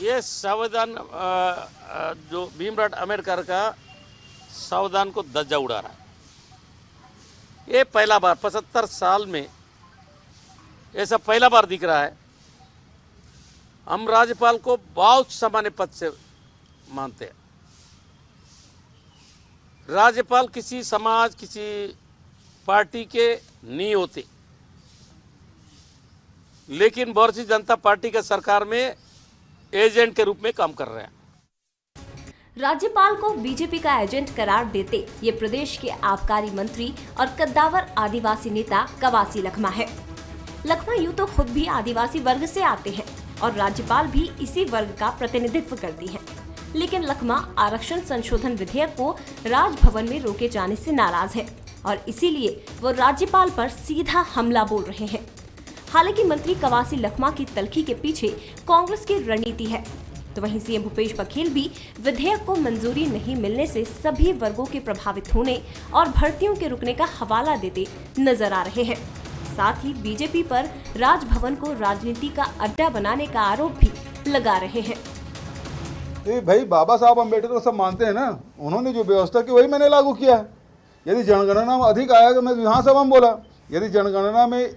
ये संविधान जो भीमराव अम्बेडकर का संविधान को धज्जा उड़ा रहा है। ये पहला बार 75 साल में ऐसा पहला बार दिख रहा है। हम राज्यपाल को बहुत सामान्य पद से मानते हैं। राज्यपाल किसी समाज किसी पार्टी के नहीं होते, लेकिन भारतीय जनता पार्टी के सरकार में एजेंट के रूप में काम कर रहे हैं। राज्यपाल को बीजेपी का एजेंट करार देते ये प्रदेश के आबकारी मंत्री और कद्दावर आदिवासी नेता कवासी लखमा है। लखमा यूं तो खुद भी आदिवासी वर्ग से आते हैं और राज्यपाल भी इसी वर्ग का प्रतिनिधित्व करती हैं। लेकिन लखमा आरक्षण संशोधन विधेयक को राजभवन में रोके जाने से नाराज है और इसीलिए वो राज्यपाल पर सीधा हमला बोल रहे हैं। हालांकि मंत्री कवासी लखमा की तल्खी के पीछे कांग्रेस की रणनीति है, तो वहीं सीएम भूपेश बघेल भी विधेयक को मंजूरी नहीं मिलने से सभी वर्गों के प्रभावित होने और भर्तियों के रुकने का हवाला देते नजर आ रहे हैं। साथ ही बीजेपी पर राजभवन को राजनीति का अड्डा बनाने का आरोप भी लगा रहे हैं। तो भाई बाबा साहब अम्बेडकर को सब मानते हैं ना, उन्होंने जो व्यवस्था की वही मैंने लागू किया है। यदि जनगणना में अधिक आया तो मैं विधानसभा में बोला, यदि जनगणना में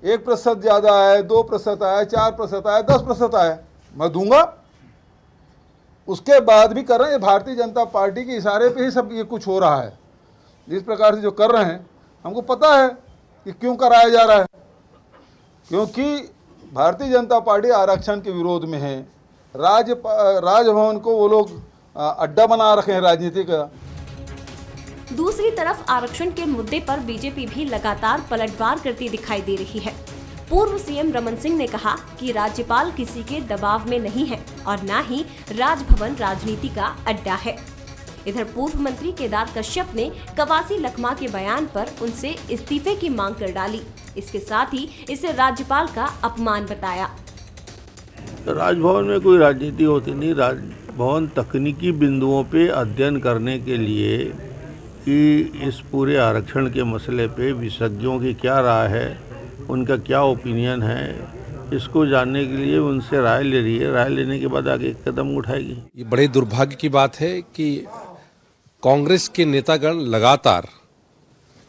1% ज़्यादा आया, 2% आया, 4% आया, 10% आया, मैं दूंगा। उसके बाद भी कर रहे हैं। भारतीय जनता पार्टी के इशारे पे ही सब ये कुछ हो रहा है। जिस प्रकार से जो कर रहे हैं हमको पता है कि क्यों कराया जा रहा है, क्योंकि भारतीय जनता पार्टी आरक्षण के विरोध में है। राजभवन को वो लोग अड्डा बना रखे हैं राजनीति का। दूसरी तरफ आरक्षण के मुद्दे पर बीजेपी भी लगातार पलटवार करती दिखाई दे रही है। पूर्व सीएम रमन सिंह ने कहा कि राज्यपाल किसी के दबाव में नहीं है और न ही राजभवन राजनीति का अड्डा है। इधर पूर्व मंत्री केदार कश्यप ने कवासी लखमा के बयान पर उनसे इस्तीफे की मांग कर डाली। इसके साथ ही इसे राज्यपाल का अपमान बताया। राजभवन में कोई राजनीति होती नहीं। राजभवन तकनीकी बिंदुओं पे अध्ययन करने के लिए कि इस पूरे आरक्षण के मसले पे विशेषज्ञों की क्या राय है, उनका क्या ओपिनियन है, इसको जानने के लिए उनसे राय ले रही है। राय लेने के बाद आगे कदम उठाएगी। ये बड़े दुर्भाग्य की बात है कि कांग्रेस के नेतागण लगातार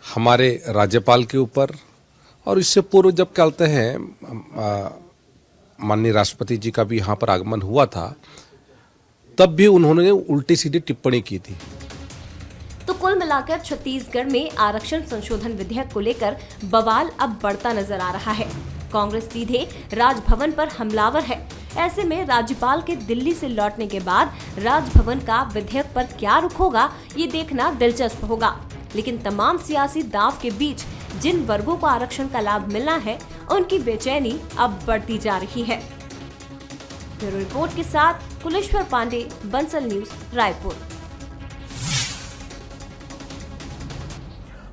हमारे राज्यपाल के ऊपर और इससे पूर्व जब कहते हैं माननीय राष्ट्रपति जी का भी यहाँ पर आगमन हुआ था, तब भी उन्होंने उल्टी सीधी टिप्पणी की थी। तो कुल मिलाकर छत्तीसगढ़ में आरक्षण संशोधन विधेयक को लेकर बवाल अब बढ़ता नजर आ रहा है। कांग्रेस सीधे राजभवन पर हमलावर है। ऐसे में राज्यपाल के दिल्ली से लौटने के बाद राजभवन का विधेयक पर क्या रुख होगा, ये देखना दिलचस्प होगा। लेकिन तमाम सियासी दांव के बीच जिन वर्गों को आरक्षण का लाभ मिलना है, उनकी बेचैनी अब बढ़ती जा रही है। ब्यूरो रिपोर्ट के साथ कुलेश्वर पांडे, बंसल न्यूज, रायपुर।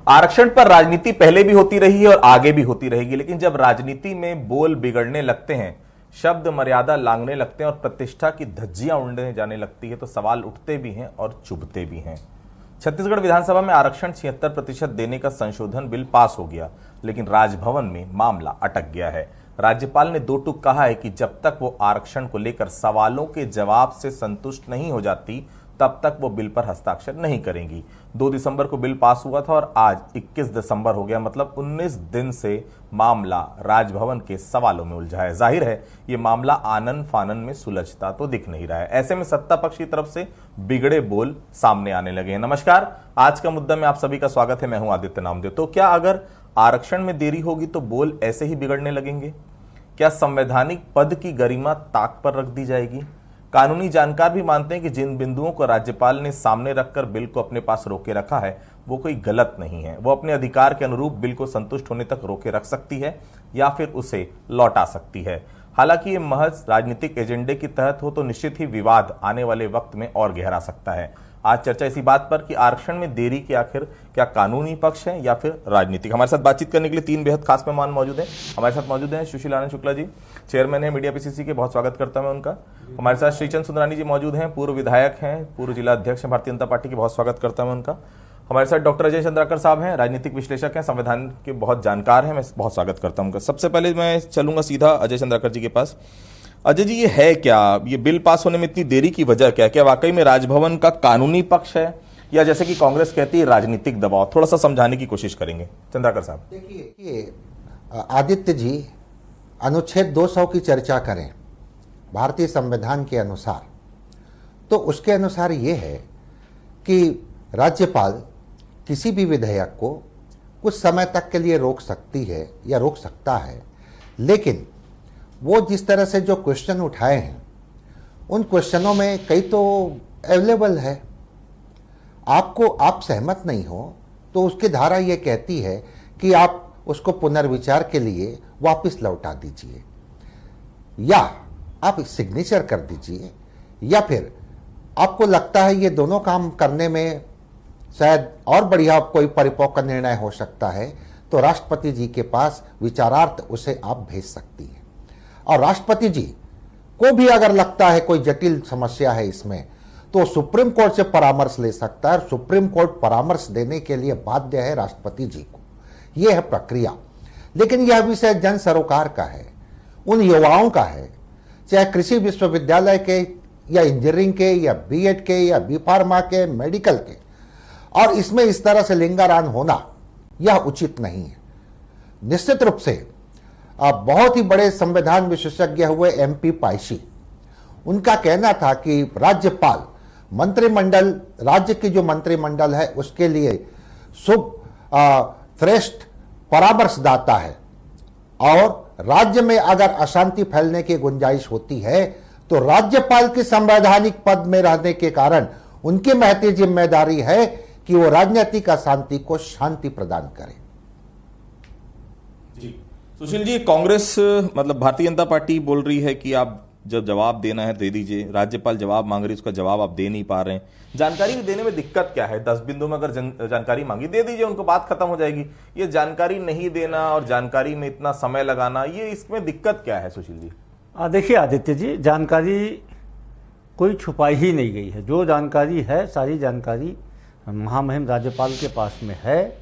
आरक्षण पर राजनीति पहले भी होती रही है और आगे भी होती रहेगी, लेकिन जब राजनीति में बोल बिगड़ने लगते हैं, शब्द मर्यादा लांघने लगते हैं और प्रतिष्ठा की धज्जियां उड़ने जाने लगती है, तो सवाल उठते भी हैं और चुभते भी हैं। छत्तीसगढ़ विधानसभा में आरक्षण 76% देने का संशोधन बिल पास हो गया, लेकिन राजभवन में मामला अटक गया है। राज्यपाल ने दो टूक कहा है कि जब तक वो आरक्षण को लेकर सवालों के जवाब से संतुष्ट नहीं हो जाती, तब तक वो बिल पर हस्ताक्षर नहीं करेंगी। 2 दिसंबर को बिल पास हुआ था और आज 21 दिसंबर हो गया, मतलब 19 दिन से मामला राजभवन के सवालों में उलझा है। जाहिर है ये मामला आनन फानन में सुलझता तो दिख नहीं रहा है। ऐसे में सत्ता पक्ष की तरफ से बिगड़े बोल सामने आने लगे हैं। नमस्कार, आज का मुद्दा में आप सभी का स्वागत है। मैं हूं आदित्य नामदेव। तो क्या अगर आरक्षण में देरी होगी तो बोल ऐसे ही बिगड़ने लगेंगे? क्या संवैधानिक पद की गरिमा ताक पर रख दी जाएगी? कानूनी जानकार भी मानते हैं कि जिन बिंदुओं को राज्यपाल ने सामने रखकर बिल को अपने पास रोके रखा है, वो कोई गलत नहीं है। वो अपने अधिकार के अनुरूप बिल को संतुष्ट होने तक रोके रख सकती है या फिर उसे लौटा सकती है। हालांकि ये महज राजनीतिक एजेंडे के तहत हो तो निश्चित ही विवाद आने वाले वक्त में और गहरा सकता है। आज चर्चा इसी बात पर कि आरक्षण में देरी के आखिर क्या कानूनी पक्ष है या फिर राजनीतिक। हमारे साथ बातचीत करने के लिए 3 बेहद खास मेहमान मौजूद हैं। हमारे साथ मौजूद हैं सुशील आनंद शुक्ला जी, चेयरमैन है मीडिया पीसीसी के, बहुत स्वागत करता हूं उनका। हमारे साथ श्रीचंद सुंदरानी जी मौजूद हैं, पूर्व विधायक हैं, पूर्व जिला अध्यक्ष हैं भारतीय जनता पार्टी के, बहुत स्वागत करता हूं उनका। हमारे साथ डॉक्टर अजय चंद्राकर साहब हैं, राजनीतिक विश्लेषक हैं, संविधान के बहुत जानकार हैं, मैं बहुत स्वागत करता हूं उनका। सबसे पहले मैं चलूंगा सीधा अजय चंद्राकर जी के पास। अजय जी, ये है क्या? ये बिल पास होने में इतनी देरी की वजह क्या है? क्या वाकई में राजभवन का कानूनी पक्ष है, या जैसे कि कांग्रेस कहती है राजनीतिक दबाव? थोड़ा सा समझाने की कोशिश करेंगे चंद्राकर साहब। देखिए आदित्य जी, अनुच्छेद 200 की चर्चा करें भारतीय संविधान के अनुसार, तो उसके अनुसार ये है कि राज्यपाल किसी भी विधेयक को कुछ समय तक के लिए रोक सकती है या रोक सकता है, लेकिन वो जिस तरह से जो क्वेश्चन उठाए हैं उन क्वेश्चनों में कई तो अवेलेबल है, आप सहमत नहीं हो तो उसकी धारा ये कहती है कि आप उसको पुनर्विचार के लिए वापस लौटा दीजिए, या आप सिग्नेचर कर दीजिए, या फिर आपको लगता है ये दोनों काम करने में शायद और बढ़िया कोई परिपक्व निर्णय हो सकता है, तो राष्ट्रपति जी के पास विचारार्थ उसे आप भेज सकती हैं। और राष्ट्रपति जी को भी अगर लगता है कोई जटिल समस्या है इसमें, तो सुप्रीम कोर्ट से परामर्श ले सकता है, और सुप्रीम कोर्ट परामर्श देने के लिए बाध्य है राष्ट्रपति जी को। यह है प्रक्रिया। लेकिन यह विषय जन सरोकार का है, उन युवाओं का है, चाहे कृषि विश्वविद्यालय के या इंजीनियरिंग के या बीएड के या बी फार्मा के, मेडिकल के, और इसमें इस तरह से लिंगारान होना यह उचित नहीं है। निश्चित रूप से बहुत ही बड़े संविधान विशेषज्ञ हुए एमपी पायसी, उनका कहना था कि राज्यपाल मंत्रिमंडल, राज्य की जो मंत्रिमंडल है उसके लिए शुभ श्रेष्ठ परामर्शदाता है, और राज्य में अगर अशांति फैलने की गुंजाइश होती है तो राज्यपाल की संवैधानिक पद में रहने के कारण उनकी महती जिम्मेदारी है कि वो राजनीतिक अशांति को शांति प्रदान करे। जी सुशील जी, कांग्रेस मतलब भारतीय जनता पार्टी बोल रही है कि आप जब जवाब देना है दे दीजिए, राज्यपाल जवाब मांग रही है, उसका जवाब आप दे नहीं पा रहे हैं। जानकारी देने में दिक्कत क्या है? 10 बिंदु में अगर जानकारी मांगी दे दीजिए, उनको बात खत्म हो जाएगी। ये जानकारी नहीं देना और जानकारी में इतना समय लगाना, ये इसमें दिक्कत क्या है सुशील जी? देखिए आदित्य जी, जानकारी कोई छुपाई ही नहीं गई है। जो जानकारी है सारी जानकारी महामहिम राज्यपाल के पास में है।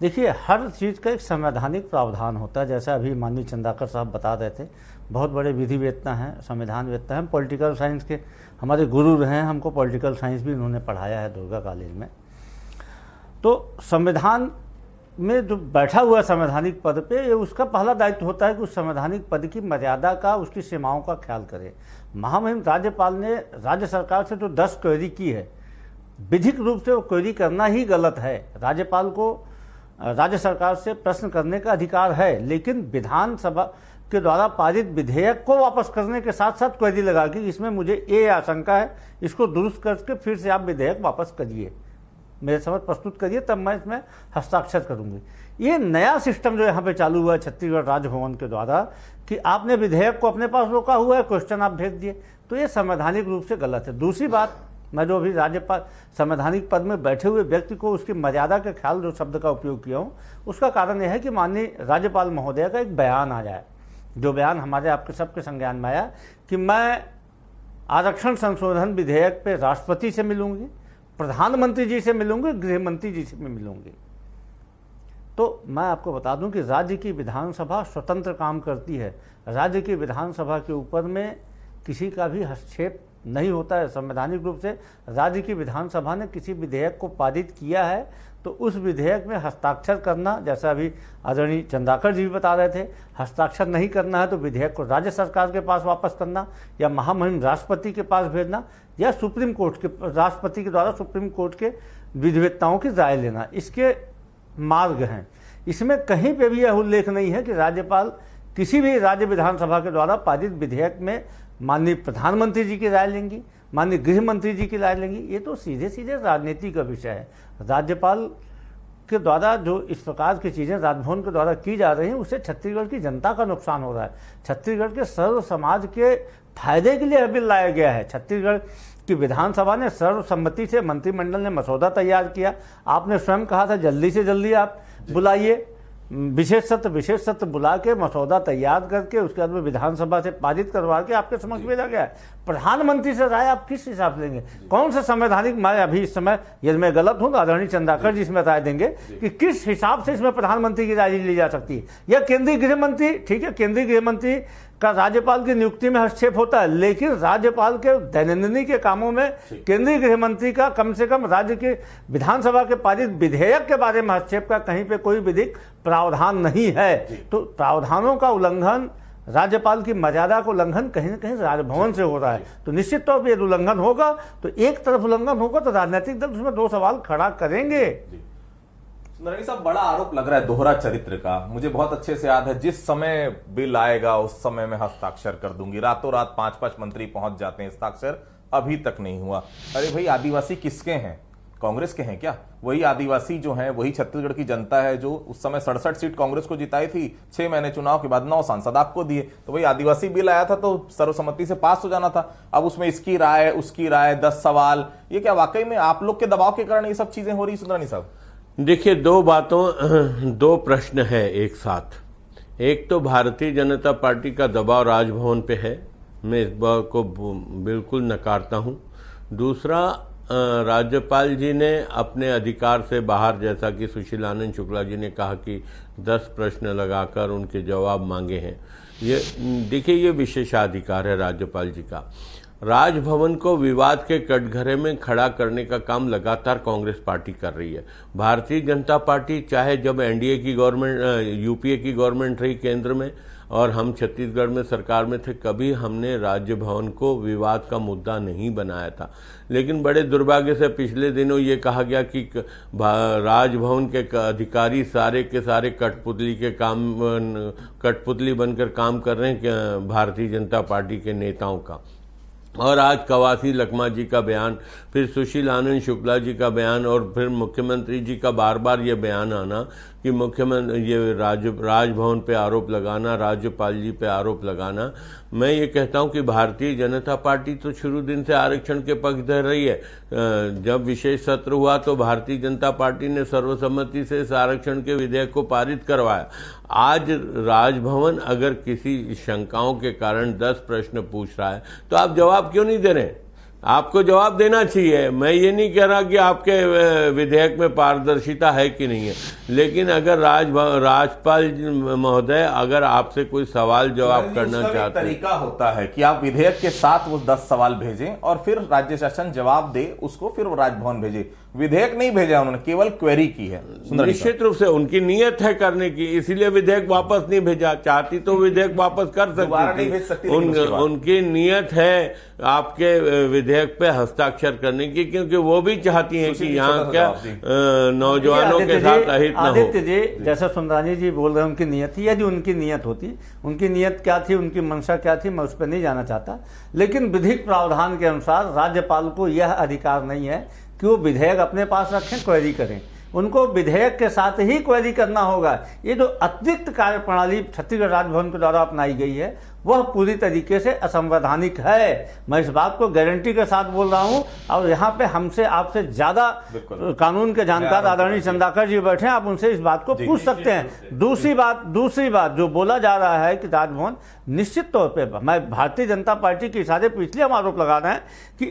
देखिए, हर चीज़ का एक संवैधानिक प्रावधान होता है। जैसा अभी माननीय चंद्राकर साहब बता रहे थे, बहुत बड़े विधिवेत्ता हैं, संविधानवेत्ता हैं, पॉलिटिकल साइंस के हमारे गुरु रहे हैं, हमको पॉलिटिकल साइंस भी उन्होंने पढ़ाया है दुर्गा कॉलेज में। तो संविधान में जो बैठा हुआ संवैधानिक पद पे, ये उसका पहला दायित्व होता है कि उस संवैधानिक पद की मर्यादा का, उसकी सीमाओं का ख्याल करे। महामहिम राज्यपाल ने राज्य सरकार से जो 10 क्वेरी की है, विधिक रूप से वो क्वेरी करना ही गलत है। राज्यपाल को राज्य सरकार से प्रश्न करने का अधिकार है, लेकिन विधानसभा के द्वारा पारित विधेयक को वापस करने के साथ साथ क्वेरी लगा कि इसमें मुझे ये आशंका है, इसको दुरुस्त करके फिर से आप विधेयक वापस करिए, मेरे समझ प्रस्तुत करिए, तब मैं इसमें हस्ताक्षर करूंगी। ये नया सिस्टम जो यहाँ पे चालू हुआ है छत्तीसगढ़ राजभवन के द्वारा कि आपने विधेयक को अपने पास रोका हुआ है, क्वेश्चन आप भेज दिए, तो ये संवैधानिक रूप से गलत है। दूसरी बात, मैं जो अभी राज्यपाल संवैधानिक पद में बैठे हुए व्यक्ति को उसकी मर्यादा के ख्याल जो शब्द का उपयोग किया हूँ, उसका कारण यह है कि माननीय राज्यपाल महोदय का एक बयान आ जाए, जो बयान हमारे आपके सबके संज्ञान में आया कि मैं आरक्षण संशोधन विधेयक पे राष्ट्रपति से मिलूंगी, प्रधानमंत्री जी से मिलूंगी, गृह मंत्री जी से भी मिलूंगी। तो मैं आपको बता दूं कि राज्य की विधानसभा स्वतंत्र काम करती है। राज्य की विधानसभा के ऊपर में किसी का भी हस्तक्षेप नहीं होता है। संवैधानिक रूप से राज्य की विधानसभा ने किसी विधेयक को पारित किया है तो उस विधेयक में हस्ताक्षर करना, जैसा अभी आदरणीय चंद्राकर जी भी बता रहे थे, हस्ताक्षर नहीं करना है तो विधेयक को राज्य सरकार के पास वापस करना, या महामहिम राष्ट्रपति के पास भेजना, या सुप्रीम कोर्ट के, राष्ट्रपति के द्वारा सुप्रीम कोर्ट के विधिवेत्ताओं की राय लेना, इसके मार्ग हैं। इसमें कहीं पे भी यह उल्लेख नहीं है कि राज्यपाल किसी भी राज्य विधानसभा के द्वारा पारित विधेयक में माननीय प्रधानमंत्री जी की राय लेंगी, माननीय गृह मंत्री जी की राय लेंगी। ये तो सीधे सीधे राजनीति का विषय है। राज्यपाल के द्वारा जो इस प्रकार की चीज़ें राजभवन के द्वारा की जा रही हैं, उससे छत्तीसगढ़ की जनता का नुकसान हो रहा है। छत्तीसगढ़ के सर्व समाज के फायदे के लिए यह बिल लाया गया है। छत्तीसगढ़ की विधानसभा ने सर्वसम्मति से, मंत्रिमंडल ने मसौदा तैयार किया। आपने स्वयं कहा था जल्दी से जल्दी आप बुलाइए, विशेष सत्र बुला के मसौदा तैयार करके उसके बाद में विधानसभा से पारित करवा के आपके समक्ष भेजा गया है। प्रधानमंत्री से राय आप किस हिसाब से लेंगे? कौन सा संवैधानिक, मैं अभी इस समय यदि मैं गलत हूं तो आदरणीय चंद्राकर जी इसमें राय देंगे कि किस हिसाब से इसमें प्रधानमंत्री की राय ली जा सकती है, या केंद्रीय गृह मंत्री। ठीक है, केंद्रीय गृह मंत्री का राज्यपाल की नियुक्ति में हस्तक्षेप होता है, लेकिन राज्यपाल के दैनंदिनी के कामों में केंद्रीय गृह मंत्री का कम से कम राज्य के विधानसभा के पारित विधेयक के बारे में हस्तक्षेप का कहीं पे कोई विधिक प्रावधान नहीं है। तो प्रावधानों का उल्लंघन, राज्यपाल की मर्यादा को उल्लंघन कहीं ना कहीं राजभवन से हो रहा है। तो निश्चित तौर पर यदि उल्लंघन होगा तो एक तरफ उल्लंघन होगा तो राजनीतिक दल उसमें दो सवाल खड़ा करेंगे। सुंदरानी साहब, बड़ा आरोप लग रहा है दोहरा चरित्र का। मुझे बहुत अच्छे से याद है, जिस समय बिल आएगा उस समय मैं हस्ताक्षर कर दूंगी, रातों रात 5-5 मंत्री पहुंच जाते हैं, हस्ताक्षर अभी तक नहीं हुआ। अरे भाई, आदिवासी किसके हैं? कांग्रेस के हैं क्या? वही आदिवासी जो हैं, वही छत्तीसगढ़ की जनता है जो उस समय 67 सीट कांग्रेस को जिताई थी, 6 महीने चुनाव के बाद 9 सांसद आपको दिए। तो वही आदिवासी बिल आया था तो सर्वसम्मति से पास हो जाना था। अब उसमें इसकी राय, उसकी राय, 10 सवाल, ये क्या वाकई में आप लोग के दबाव के कारण ये सब चीजें हो रही? सुंदरानी साहब देखिए, दो प्रश्न है एक साथ। एक तो भारतीय जनता पार्टी का दबाव राजभवन पे है, मैं इस बात को बिल्कुल नकारता हूं। दूसरा, राज्यपाल जी ने अपने अधिकार से बाहर, जैसा कि सुशील आनंद शुक्ला जी ने कहा कि 10 प्रश्न लगाकर उनके जवाब मांगे हैं। ये देखिए, ये विशेषाधिकार है राज्यपाल जी का। राजभवन को विवाद के कटघरे में खड़ा करने का काम लगातार कांग्रेस पार्टी कर रही है। भारतीय जनता पार्टी, चाहे जब एनडीए की गवर्नमेंट, यूपीए की गवर्नमेंट रही केंद्र में और हम छत्तीसगढ़ में सरकार में थे, कभी हमने राजभवन को विवाद का मुद्दा नहीं बनाया था। लेकिन बड़े दुर्भाग्य से पिछले दिनों ये कहा गया कि राजभवन के अधिकारी सारे के सारे कठपुतली बनकर काम कर रहे हैं भारतीय जनता पार्टी के नेताओं का। और आज कवासी लखमा जी का बयान, फिर सुशील आनंद शुक्ला जी का बयान और फिर मुख्यमंत्री जी का बार बार ये बयान आना कि मुख्यमंत्री ये राजभवन पे आरोप लगाना, राज्यपाल जी पे आरोप लगाना। मैं ये कहता हूं कि भारतीय जनता पार्टी तो शुरू दिन से आरक्षण के पक्ष धर रही है। जब विशेष सत्र हुआ तो भारतीय जनता पार्टी ने सर्वसम्मति से इस आरक्षण के विधेयक को पारित करवाया। आज राजभवन अगर किसी शंकाओं के कारण 10 प्रश्न पूछ रहा है तो आप जवाब क्यों नहीं दे रहे? आपको जवाब देना चाहिए। मैं ये नहीं कह रहा कि आपके विधेयक में पारदर्शिता है कि नहीं है, लेकिन अगर राज्यपाल महोदय अगर आपसे कोई सवाल जवाब करना चाहते हैं, तरीका होता है कि आप विधेयक के साथ वो 10 सवाल भेजें और फिर राज्य शासन जवाब दे उसको, फिर वो राजभवन भेजे। विधेयक नहीं भेजा उन्होंने, केवल क्वेरी की है। निश्चित रूप से उनकी नीयत है करने की, इसीलिए विधेयक वापस नहीं भेजा। चाहती तो विधेयक वापस कर सकती थी। उनकी नीयत है आपके विधेयक पे हस्ताक्षर करने की, क्योंकि वो भी चाहती हैं कि यहाँ क्या नौजवानों के साथ अहित न हो। आदित्य जी, जैसा सुंदरानी जी बोल रहे हैं, उनकी नीयत थी। यदि उनकी नीयत होती, उनकी नीयत क्या थी, उनकी मंशा क्या थी, मैं उस पर नहीं जाना चाहता। लेकिन विधिक प्रावधान के अनुसार राज्यपाल को यह अधिकार नहीं है कि वो विधेयक अपने पास रखें, क्वेरी करें। उनको विधेयक के साथ ही क्वेरी करना होगा। ये जो अतिरिक्त कार्य प्रणाली छत्तीसगढ़ राजभवन के द्वारा अपनाई गई है वह पूरी तरीके से असंवैधानिक है। मैं इस बात को गारंटी के साथ बोल रहा हूं। और यहाँ पे हमसे आपसे ज्यादा कानून के जानकार आदरणीय चंदाकर जी बैठे हैं, आप उनसे इस बात को पूछ सकते हैं। दूसरी बात जो बोला जा रहा है कि राजभवन, निश्चित तौर पे मैं भारतीय जनता पार्टी के इशारे पर इसलिए हम आरोप लगा रहे हैं कि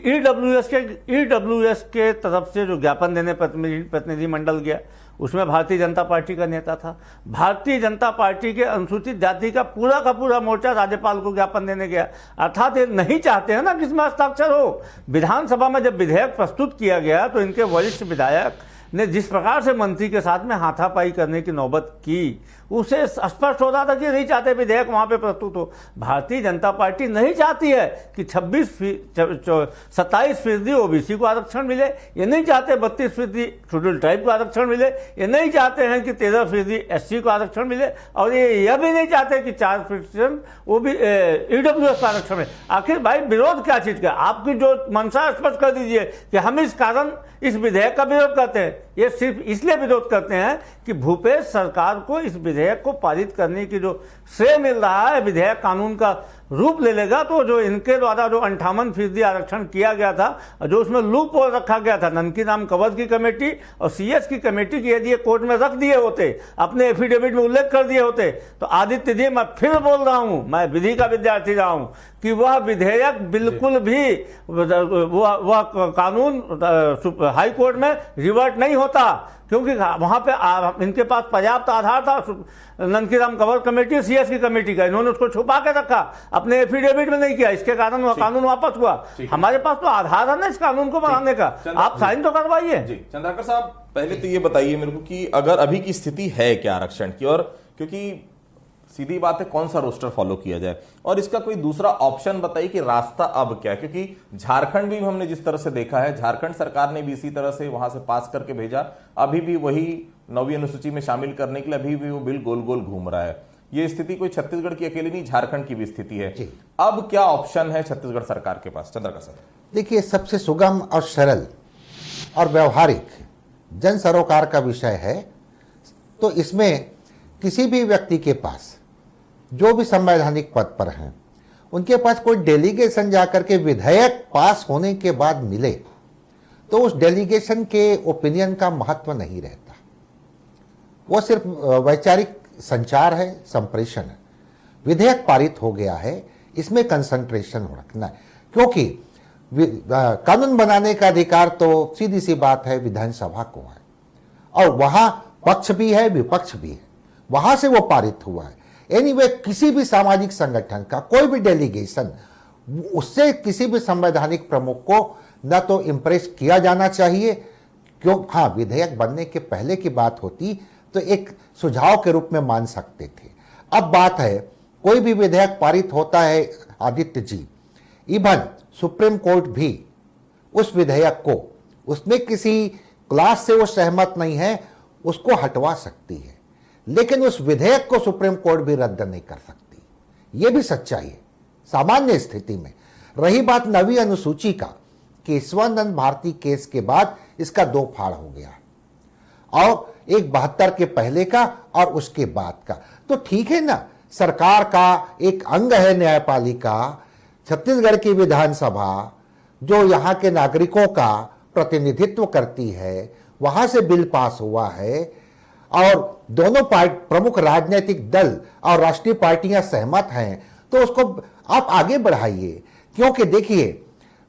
ईडब्ल्यूएस के तरफ से जो ज्ञापन देने प्रतिनिधि मंडल गया उसमें भारतीय जनता पार्टी का नेता था। भारतीय जनता पार्टी के अनुसूचित जाति का पूरा मोर्चा राज्यपाल को ज्ञापन देने गया। अर्थात ये नहीं चाहते हैं ना कि इसमें हस्ताक्षर हो। विधानसभा में जब विधेयक प्रस्तुत किया गया तो इनके वरिष्ठ विधायक ने जिस प्रकार से मंत्री के साथ में हाथापाई करने की नौबत की, उसे स्पष्ट हो रहा था कि नहीं चाहते विधेयक वहां पे प्रस्तुत हो। भारतीय जनता पार्टी नहीं चाहती है कि 27% ओबीसी को आरक्षण मिले, ये नहीं चाहते 32% शेड्यूल ट्राइब को आरक्षण मिले, ये नहीं चाहते हैं कि 13% एससी को आरक्षण मिले, और यह भी नहीं चाहते कि 4% वो भी ईडब्ल्यूएस का आरक्षण मिले। आखिर भाई विरोध क्या चीज का? आपकी जो मंशा स्पष्ट कर दीजिए कि हम इस कारण इस विधेयक का विरोध करते हैं। ये सिर्फ इसलिए विरोध करते हैं कि भूपेश सरकार को इस विधेयक को पारित करने की जो श्रेय मिल रहा है, विधेयक कानून का रूप ले लेगा तो जो इनके द्वारा जो 58% आरक्षण किया गया था, जो उसमें लूप होल रखा गया था, ननकी राम कंवर की कमेटी और सीएस की कमेटी की, यदि ये कोर्ट में रख दिए होते, अपने एफिडेविट में उल्लेख कर दिए होते, तो आदित्य जी मैं फिर बोल रहा हूं, मैं विधि का विद्यार्थी रहा हूं, कि वह विधेयक बिल्कुल भी वह कानून हाई कोर्ट में रिवर्ट नहीं होता, क्योंकि वहां पे इनके पास पर्याप्त आधार था नंदकीराम कंवर कमेटी सीएस की कमेटी का, इन्होंने उसको छुपा के रखा, अपने एफिडेविट में नहीं किया, इसके कारण वह कानून वापस हुआ। हमारे पास तो आधार है ना इस कानून को बनाने का, आप साइन तो करवाइए। जी चंद्राकर साहब, पहले तो ये बताइए मेरे को कि अगर अभी की स्थिति है क्या आरक्षण की, और क्योंकि सीधी बात है कौन सा रोस्टर फॉलो किया जाए, और इसका कोई दूसरा ऑप्शन बताइए कि रास्ता अब क्या है, क्योंकि झारखंड भी हमने जिस तरह से देखा है, झारखंड सरकार ने भी इसी तरह से वहां से पास करके भेजा, अभी भी वही 9वीं अनुसूची में शामिल करने के लिए अभी भी वो बिल गोल गोल घूम रहा है। ये स्थिति कोई छत्तीसगढ़ की अकेली नहीं, झारखंड की भी स्थिति है। अब क्या ऑप्शन है छत्तीसगढ़ सरकार के पास? चंद्रका सर, देखिए, सबसे सुगम और सरल और व्यवहारिक जन सरोकार का विषय है, तो इसमें किसी भी व्यक्ति के पास जो भी संवैधानिक पद पर हैं उनके पास कोई डेलीगेशन जाकर के विधेयक पास होने के बाद मिले तो उस डेलीगेशन के ओपिनियन का महत्व नहीं रहता, वो सिर्फ वैचारिक संचार है, संप्रेषण है। विधेयक पारित हो गया है, इसमें कंसंट्रेशन रखना है, क्योंकि कानून बनाने का अधिकार तो सीधी सी बात है विधानसभा को है, और वहां पक्ष भी है विपक्ष भी है, वहां से वो पारित हुआ है। एनीवे, किसी भी सामाजिक संगठन का कोई भी डेलीगेशन, उससे किसी भी संवैधानिक प्रमुख को न तो इम्प्रेस किया जाना चाहिए, क्यों, हाँ, विधेयक बनने के पहले की बात होती तो एक सुझाव के रूप में मान सकते थे। अब बात है कोई भी विधेयक पारित होता है Aditya ji, even supreme court भी उस विधेयक को, उसमें किसी क्लास से वो सहमत नहीं है, उसको हटवा सकती है, लेकिन उस विधेयक को सुप्रीम कोर्ट भी रद्द नहीं कर सकती। यह भी सच्चाई है सामान्य स्थिति में। रही बात 9वीं अनुसूची का, केशवानंद भारती केस के बाद इसका दो फाड़ हो गया, और एक 72 के पहले का और उसके बाद का। तो ठीक है ना, सरकार का एक अंग है न्यायपालिका, छत्तीसगढ़ की विधानसभा जो यहाँ के नागरिकों का प्रतिनिधित्व करती है, वहां से बिल पास हुआ है, और दोनों प्रमुख राजनीतिक दल और राष्ट्रीय पार्टियां सहमत हैं, तो उसको आप आगे बढ़ाइए। क्योंकि देखिए,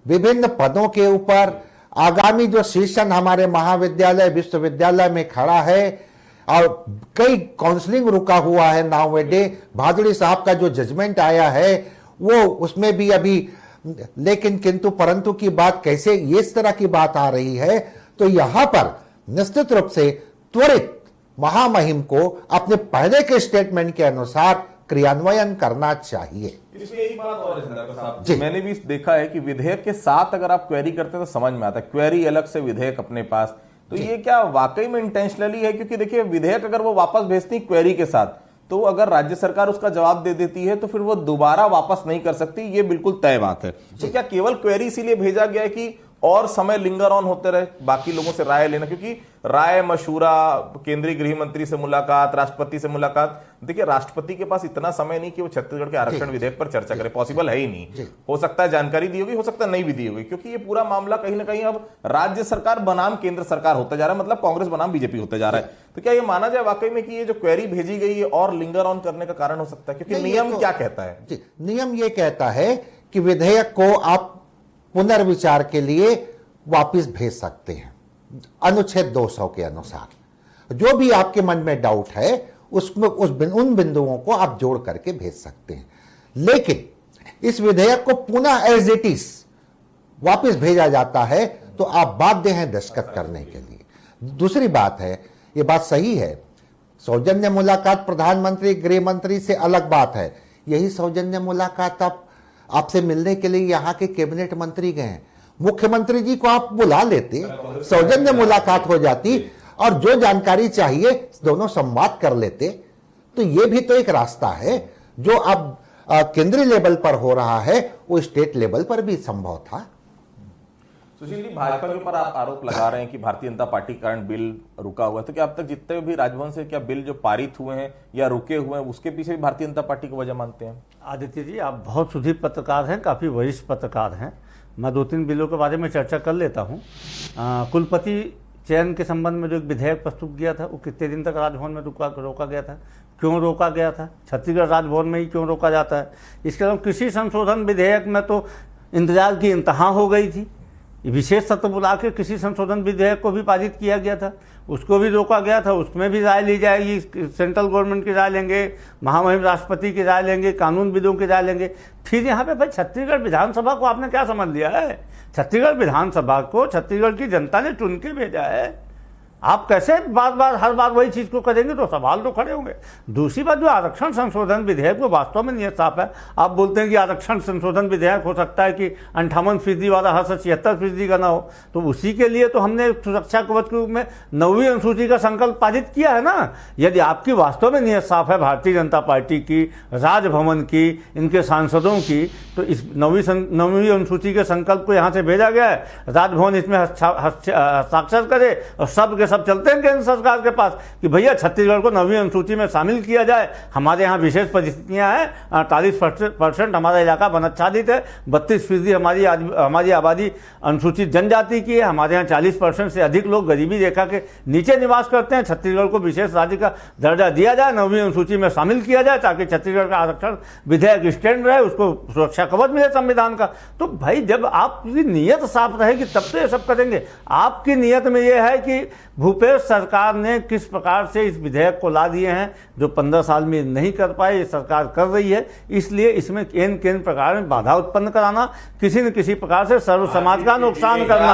विभिन्न पदों के ऊपर आगामी जो सेशन हमारे महाविद्यालय विश्वविद्यालय में खड़ा है, और कई काउंसलिंग रुका हुआ है नाउ ए डे, भादुड़ी साहब का जो जजमेंट आया है वो उसमें भी अभी लेकिन किंतु परंतु की बात कैसे, ये इस तरह की बात आ रही है, तो यहां पर निश्चित रूप से त्वरित महामहिम को अपने पहले के स्टेटमेंट के अनुसार क्रियान्वयन करना चाहिए। इसमें एक बात और है चंद्रका साहब, मैंने भी देखा है कि विधेयक के साथ अगर आप क्वेरी करते हैं तो समझ में आता है, क्वेरी अलग से विधेयक अपने पास, तो ये क्या वाकई में इंटेंशनली है? क्योंकि देखिए, विधेयक अगर वो वापस भेजती क्वेरी के साथ, तो अगर राज्य सरकार उसका जवाब दे देती है तो फिर वो दोबारा वापस नहीं कर सकती, ये बिल्कुल तय बात है। तो क्या केवल क्वेरी इसीलिए भेजा गया है कि और समय लिंगर ऑन होते रहे, बाकी लोगों से राय लेना? क्योंकि राय मशूरा, केंद्रीय गृह मंत्री से मुलाकात, राष्ट्रपति से मुलाकात, देखिए राष्ट्रपति के पास इतना समय नहीं कि वो छत्तीसगढ़ के आरक्षण विधेयक पर चर्चा करे, पॉसिबल है ही नहीं। हो सकता है जानकारी दी होगी, हो सकता है नहीं भी दी होगी, क्योंकि ये पूरा मामला कहीं ना कहीं अब राज्य सरकार बनाम केंद्र सरकार होता जा रहा है, मतलब कांग्रेस बनाम बीजेपी होता जा रहा है। तो क्या ये माना जाए वाकई में कि ये जो क्वेरी भेजी गई है और लिंगर ऑन करने का कारण हो सकता है? क्योंकि नियम क्या कहता है? जी, नियम ये कहता है कि विधेयक को आप पुनर्विचार के लिए वापिस भेज सकते हैं अनुच्छेद 200 के अनुसार। जो भी आपके मन में डाउट है उसमें उन बिंदुओं को आप जोड़ करके भेज सकते हैं, लेकिन इस विधेयक को पुनः एज इट इज वापिस भेजा जाता है तो आप बाध्य हैं दस्तखत करने के लिए। दूसरी बात है, ये बात सही है, सौजन्य मुलाकात प्रधानमंत्री गृह मंत्री से अलग बात है। यही सौजन्य मुलाकात आपसे मिलने के लिए यहाँ के कैबिनेट मंत्री गए हैं, मुख्यमंत्री जी को आप बुला लेते, सौजन्य मुलाकात हो जाती और जो जानकारी चाहिए दोनों संवाद कर लेते। तो ये भी तो एक रास्ता है जो अब केंद्रीय लेवल पर हो रहा है, वो स्टेट लेवल पर भी संभव था। सुशील जी, भाजपा के ऊपर आप आरोप लगा रहे हैं कि भारतीय जनता पार्टी के कारण बिल रुका हुआ है, तो क्या अब तक जितने भी राजभवन से क्या बिल जो पारित हुए हैं या रुके हुए हैं उसके पीछे भी भारतीय जनता पार्टी को वजह मानते हैं? आदित्य जी, आप बहुत सुधीर पत्रकार हैं, काफ़ी वरिष्ठ पत्रकार हैं, मैं 2-3 बिलों के बारे में चर्चा कर लेता हूँ। कुलपति चयन के संबंध में जो एक विधेयक प्रस्तुत किया था वो कितने दिन तक राजभवन में रोका गया था? क्यों रोका गया था? छत्तीसगढ़ राजभवन में ही क्यों रोका जाता है? इसके अलावा कृषि संशोधन विधेयक में तो इंतजार की इंतहा हो गई थी, विशेष सत्र बुला के किसी संशोधन विधेयक को भी पारित किया गया था, उसको भी रोका गया था, उसमें भी राय ली जाएगी, सेंट्रल गवर्नमेंट की राय लेंगे, महामहिम राष्ट्रपति की राय लेंगे, कानूनविदों की राय लेंगे। फिर यहाँ पे भाई छत्तीसगढ़ विधानसभा को आपने क्या समझ लिया है? छत्तीसगढ़ विधानसभा को छत्तीसगढ़ की जनता ने चुन के भेजा है। आप कैसे बार बार हर बार वही चीज को करेंगे? तो सवाल तो खड़े होंगे। दूसरी बात, जो आरक्षण संशोधन विधेयक वो वास्तव में नियत साफ है। आप बोलते हैं कि आरक्षण संशोधन विधेयक हो सकता है कि 58% वाला हर 76% का ना हो, तो उसी के लिए तो हमने सुरक्षा कवच के रूप में 9वीं अनुसूची का संकल्प पारित किया है ना। यदि आपकी वास्तव में नियत साफ है भारतीय जनता पार्टी की, राजभवन की, इनके सांसदों की, तो इस 9वीं अनुसूची के संकल्प को यहाँ से भेजा गया है, राजभवन इसमें हस्ताक्षर करे और सब सब चलते हैं केंद्र सरकार के पास कि भैया छत्तीसगढ़ को 9वीं अनुसूची में शामिल किया जाए। हमारे यहाँ विशेष परिस्थितियां हैं, 48% हमारा इलाका वनाच्छादित है, 32% हमारी आबादी अनुसूचित जनजाति की है, हमारे यहाँ 40% से अधिक लोग गरीबी रेखा के नीचे निवास करते हैं। छत्तीसगढ़ को विशेष राज्य का दर्जा दिया जाए, 9वीं अनुसूची में शामिल किया जाए, ताकि छत्तीसगढ़ का आरक्षण विधेयक स्टैंड रहे, उसको सुरक्षा कवच मिले संविधान का। तो भाई जब आपकी नीयत साफ रहेगी तब तो ये सब करेंगे। आपकी नीयत में ये है कि भूपेश सरकार ने किस प्रकार से इस विधेयक को ला दिए हैं, जो 15 साल में नहीं कर पाए, ये सरकार कर रही है। इसलिए इसमें केन प्रकार में बाधा उत्पन्न कराना, किसी न किसी प्रकार से सर्व समाज का नुकसान करना,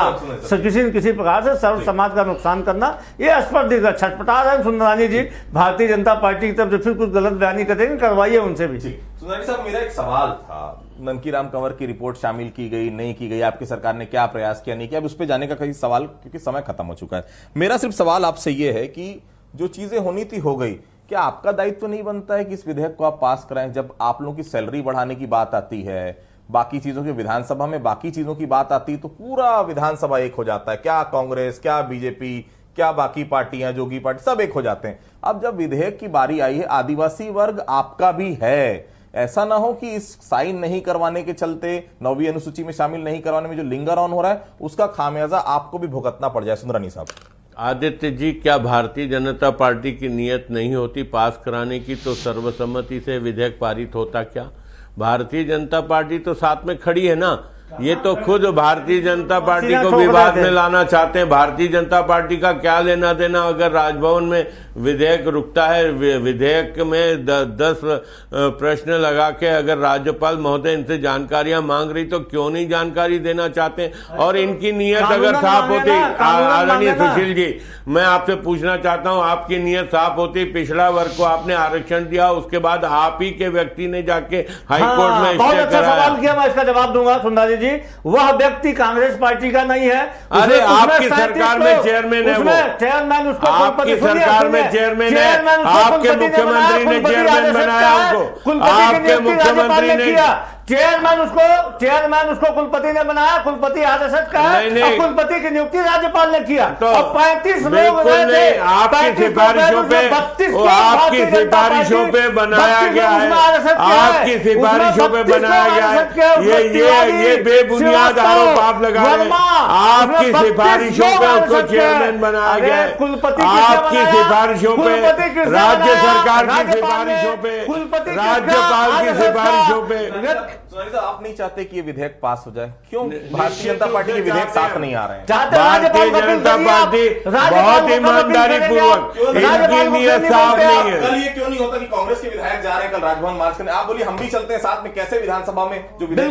किसी न किसी प्रकार से सर्व समाज का नुकसान करना, ये स्पष्ट दिख रहा है। छटपटा रहे हैं सुंदरानी जी भारतीय जनता पार्टी की तरफ से, फिर कुछ गलत बयानी करेंगे, करवाइए उनसे भी। सुंदरानी साहब, मेरा एक सवाल था, ननकीराम कंवर की रिपोर्ट शामिल की गई नहीं की गई, आपकी सरकार ने क्या प्रयास किया नहीं किया, अब उस पर जाने का कई सवाल, क्योंकि समय खत्म हो चुका है। मेरा सिर्फ सवाल आपसे यह है कि जो चीजें होनी थी हो गई, क्या आपका दायित्व नहीं बनता है कि इस विधेयक को आप पास कराएं? जब आप लोगों की सैलरी बढ़ाने की बात आती है, बाकी चीजों की विधानसभा में बाकी चीजों की बात आती है, तो पूरा विधानसभा एक हो जाता है, क्या कांग्रेस, क्या बीजेपी, क्या बाकी पार्टियां, जोगी पार्टी, सब एक हो जाते हैं। अब जब विधेयक की बारी आई है, आदिवासी वर्ग आपका भी है, ऐसा ना हो कि इस साइन नहीं करवाने के चलते, 9वीं अनुसूची में शामिल नहीं करवाने में जो लिंगर ऑन हो रहा है, उसका खामियाजा आपको भी भुगतना पड़ जाए। सुंदरानी साहब। आदित्य जी, क्या भारतीय जनता पार्टी की नीयत नहीं होती पास कराने की तो सर्वसम्मति से विधेयक पारित होता क्या? भारतीय जनता पार्टी तो साथ में खड़ी है ना। ये तो खुद भारतीय जनता पार्टी को विवाद में लाना चाहते हैं। भारतीय जनता पार्टी का क्या लेना देना अगर राजभवन में विधेयक रुकता है? विधेयक में 10 प्रश्न लगा के अगर राज्यपाल महोदय इनसे जानकारियां मांग रही तो क्यों नहीं जानकारी देना चाहते? और इनकी नीयत अगर साफ होती, आदरणीय सुशील जी, मैं आपसे पूछना चाहता हूं, आपकी नीयत साफ होती, पिछड़ा वर्ग को आपने आरक्षण दिया, उसके बाद आप ही के व्यक्ति ने जाके हाईकोर्ट में बहुत अच्छा सवाल किया, मैं इसका जवाब दूंगा सुंदरानी जी। वह व्यक्ति कांग्रेस पार्टी का नहीं है। अरे आपकी सरकार में चेयरमैन है, वो चेयरमैन, उसको आपकी सरकार में चेयरमैन है, आपके मुख्यमंत्री ने चेयरमैन बनाया उनको, आपके मुख्यमंत्री ने चेयरमैन उसको कुलपति ने बनाया, कुलपति आरएसएस का है, और कुलपति की नियुक्ति राज्यपाल ने किया। तो 35 लोग आपकी सिफारिशों पे बनाया गया है, आपकी सिफारिशों पे बनाया गया है। ये बेबुनियाद आरोप आप लगा रहे हैं। आपकी सिफारिशों पे उसको चेयरमैन बनाया गया है, आपकी सिफारिशों पे, राज्य सरकार की सिफारिशों पे, राज्यपाल की सिफारिशों पे। आप नहीं चाहते कि ये विधेयक पास हो जाए? क्यों भारतीय जनता पार्टी के विधेयक साथ नहीं आ रहे हैं? भारतीय जनता पार्टी बहुत ईमानदारी पूर्वक, इनकी नीयत साफ नहीं है। कल ये क्यों नहीं होता कि कांग्रेस के विधायक जा रहे हैं कल राजभवन मार्च करने? आप बोलिए हम भी चलते हैं साथ में, कैसे विधानसभा में जो विधेयक,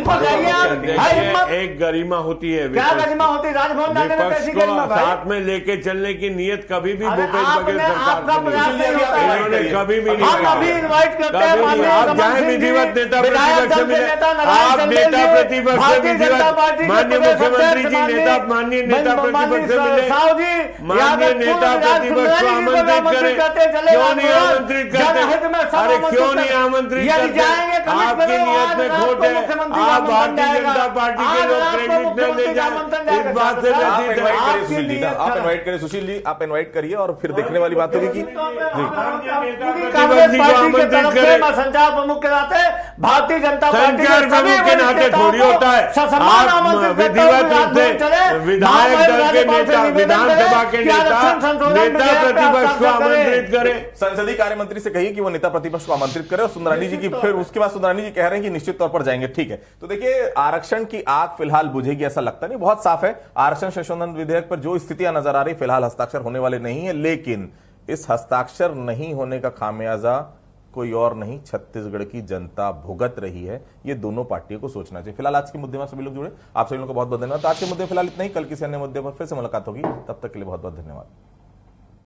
एक गरिमा होती है, क्या गरिमा होती है? राजभवन विपक्ष को साथ में लेके चलने की नीयत कभी भी भूपेश बघेल सरकार ने कभी भी नहीं। आप जाए विधिवत नेता प्रतिपक्ष से मिले, आप नेता प्रतिपक्ष से विधिवत, माननीय मुख्यमंत्री जी माननीय नेता प्रतिपक्ष से मिले, माननीय नेता प्रतिपक्ष को आमंत्रित करें, क्यों नहीं आमंत्रित करते? अरे क्यों नहीं आमंत्रित करते? आपकी नीयत में खोट है, आप भारतीय जनता पार्टी के लोग क्रेडिट न ले जाए, इस बात से आप इनवाइट करें सुशील जी, आप इनवाइट करिए और फिर देखने वाली बात होगी कि कांग्रेस पार्टी की तरफ से संचार प्रमुख के नाते भारतीय जनता पार्टी प्रमुख के नाते थोड़ी होता है। आप विधिवत रूप से विधायक दल के नेता, विधानसभा के नेता प्रतिपक्ष को आमंत्रित करे। संसदीय कार्य मंत्री से कहिए कि वो नेता प्रतिपक्ष को आमंत्रित करे। और सुंदरानी जी की फिर उसके बाद सुंदरानी जी कह रहे हैं कि निश्चित तौर पर जाएंगे। ठीक है, तो देखिए आरक्षण की आग फिलहाल बुझेगी ऐसा लगता नहीं, बहुत साफ है। आरक्षण संशोधन विधेयक पर जो स्थितियां नजर आ रही फिलहाल हस्ताक्षर होने वाले नहीं है, लेकिन इस हस्ताक्षर नहीं होने का खामियाजा कोई और नहीं, छत्तीसगढ़ की जनता भुगत रही है। ये दोनों पार्टियों को सोचना चाहिए। फिलहाल आज के मुद्दे में सभी लोग जुड़े, आप सभी लोगों को बहुत बहुत धन्यवाद। आज के मुद्दे फिलहाल इतना ही, कल किसी अन्य मुद्दे पर फिर से मुलाकात होगी, तब तक के लिए बहुत बहुत धन्यवाद।